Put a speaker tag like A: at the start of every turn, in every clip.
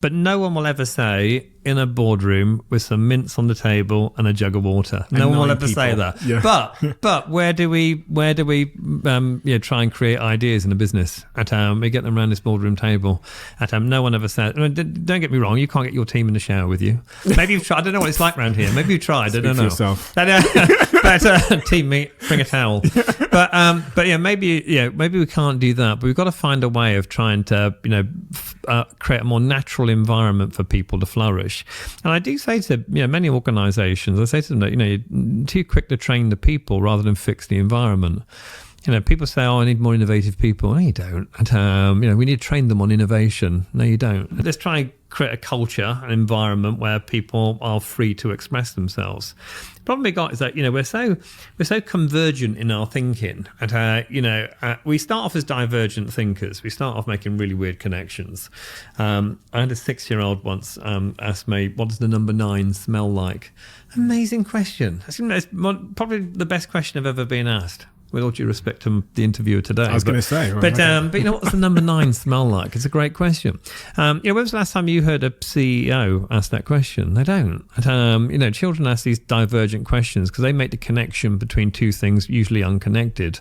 A: But no one will ever say in a boardroom with some mints on the table and a jug of water. No one will ever say that. Yeah. But where do we try and create ideas in a business? We get them around this boardroom table. No one ever says. Don't get me wrong. You can't get your team in the shower with you. Maybe you've tried. I don't know what it's like around here. Maybe you've tried. I don't know.
B: Yourself.
A: But team meet, bring a towel. But maybe we can't do that. But we've got to find a way of trying to create a more natural environment for people to flourish. And I do say to many organisations, I say to them that you're too quick to train the people rather than fix the environment. People say, "Oh, I need more innovative people." No, you don't. And, we need to train them on innovation. No, you don't. Let's try and create a culture, an environment where people are free to express themselves. The problem we got is that we're so convergent in our thinking, and we start off as divergent thinkers. We start off making really weird connections. I had a 6-year-old once ask me, "What does the number 9 smell like?" Amazing question. It's probably the best question I've ever been asked. With all due respect to the interviewer today.
B: I was going to say.
A: But what does the number 9 smell like? It's a great question. When was the last time you heard a CEO ask that question? They don't. Children ask these divergent questions because they make the connection between two things, usually unconnected.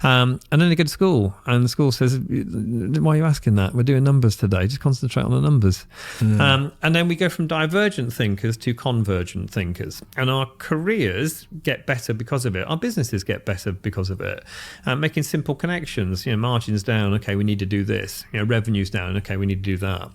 A: And then they go to school, and the school says, "Why are you asking that? We're doing numbers today. Just concentrate on the numbers." And then we go from divergent thinkers to convergent thinkers. And our careers get better because of it. Our businesses get better because of it. Making simple connections, margins down, okay, we need to do this. Revenues down, okay, we need to do that.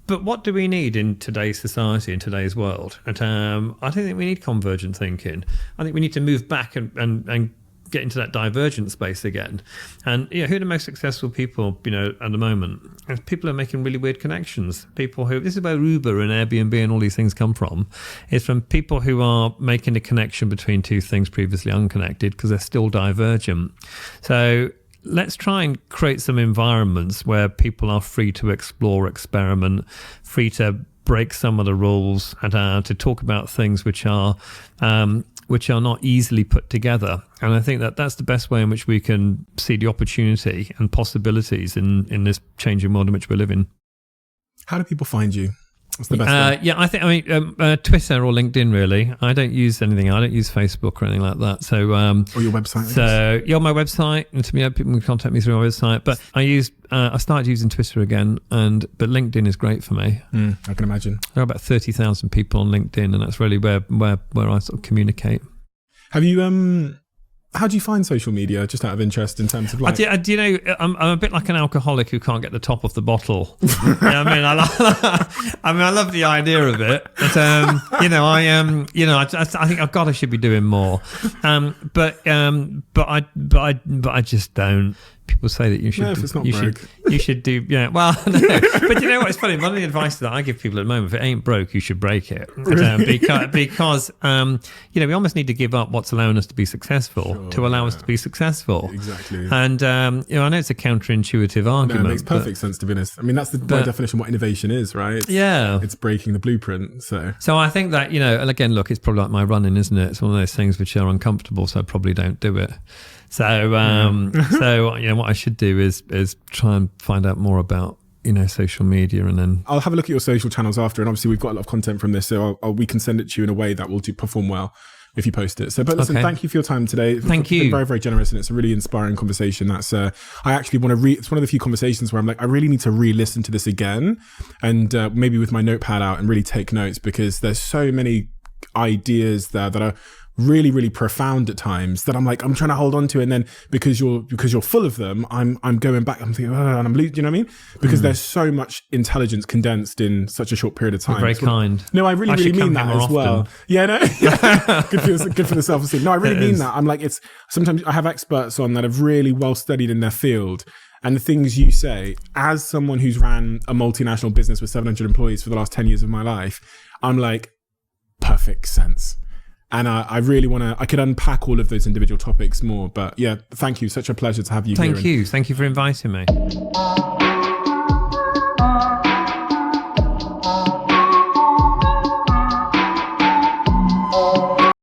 A: But what do we need in today's society, in today's world? And I don't think we need convergent thinking. I think we need to move back and get into that divergent space again. And who are the most successful people, at the moment? And people are making really weird connections. People who, this is where Uber and Airbnb and all these things come from, is from people who are making a connection between two things previously unconnected because they're still divergent. So let's try and create some environments where people are free to explore, experiment, free to break some of the rules, and to talk about things which are not easily put together. And I think that that's the best way in which we can see the opportunity and possibilities in this changing world in which we're living.
B: How do people find you? What's the best way?
A: Twitter or LinkedIn, really. I don't use anything. I don't use Facebook or anything like that. So,
B: or your website.
A: So, you're on my website, and to me, people can contact me through my website. But I started using Twitter again, but LinkedIn is great for me.
B: I can imagine.
A: There are about 30,000 people on LinkedIn, and that's really where I sort of communicate.
B: Have you how do you find social media, just out of interest, in terms of like...
A: I'm a bit like an alcoholic who can't get the top off the bottle. I love the idea of it, but I think I should be doing more. But I just don't. People say that you should.
B: No, if it's not broke.
A: You should do. Yeah. Well, no. But you know what? It's funny. One of the advice that I give people at the moment: if it ain't broke, you should break it. Because we almost need to give up what's allowing us to be successful to allow us to be successful.
B: Exactly.
A: And I know it's a counterintuitive argument.
B: No, it makes perfect sense, to be honest. I mean, that's by definition what innovation is, right? It's breaking the blueprint. So
A: I think that and again, look, it's probably like my running, isn't it? It's one of those things which are uncomfortable, so I probably don't do it. So, what I should do is try and find out more about, social media, and then
B: I'll have a look at your social channels after. And obviously we've got a lot of content from this, so we can send it to you in a way that will perform well if you post it. So, but listen, Thank you for your time today.
A: Thank you.
B: You've been very, very generous, and it's a really inspiring conversation. That's, I actually want to it's one of the few conversations where I'm like, I really need to re-listen to this again, and maybe with my notepad out and really take notes, because there's so many ideas there that are really, really profound at times that I'm trying to hold on to, and then because you're full of them, I'm going back, I'm thinking, and I'm losing, you know what I mean? Because there's so much intelligence condensed in such a short period of time.
A: You're very kind.
B: No, I really mean that as well. Yeah, no, good for the self-esteem. No, I really mean that. I'm like, it's sometimes I have experts on that have really well studied in their field, and the things you say, as someone who's ran a multinational business with 700 employees for the last 10 years of my life, I'm like, perfect sense. And I really I could unpack all of those individual topics more. But yeah, thank you. Such a pleasure to have you here.
A: Thank you. Thank you for inviting me.